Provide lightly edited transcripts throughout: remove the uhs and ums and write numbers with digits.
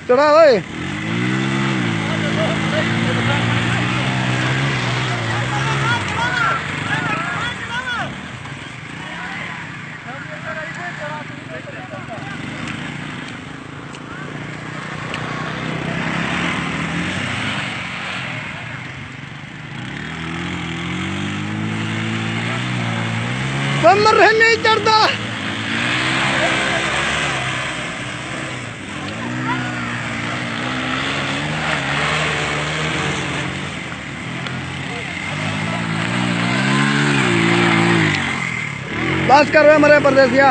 चढ़ा ओए मर रहे नहीं चढ़ता बस कर रहे मरे परदेसिया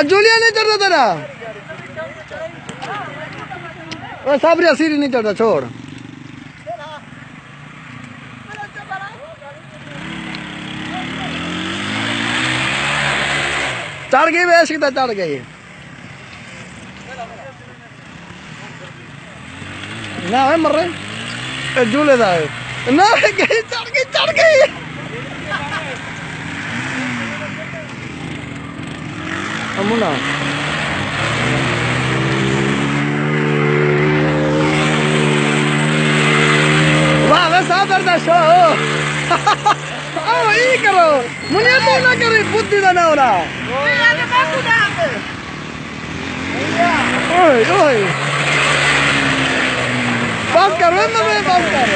जूलिया नहीं चढ़ता तेरा साबरिया सीरी नहीं चढ़ता छोड़ चढ़ गई वैसे कितना चढ़ गई ना है मर रहे झूले दा ना गई चढ़ गई अमुना वाह वे सादर दा शो आओ ये करो मुझे तो ना करे बुद्धि दा ना हो रहा ओए ओए बस कर मैं बस कर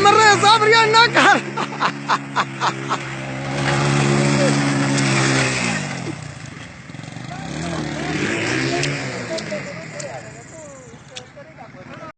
मर रहे साबरिया ना कर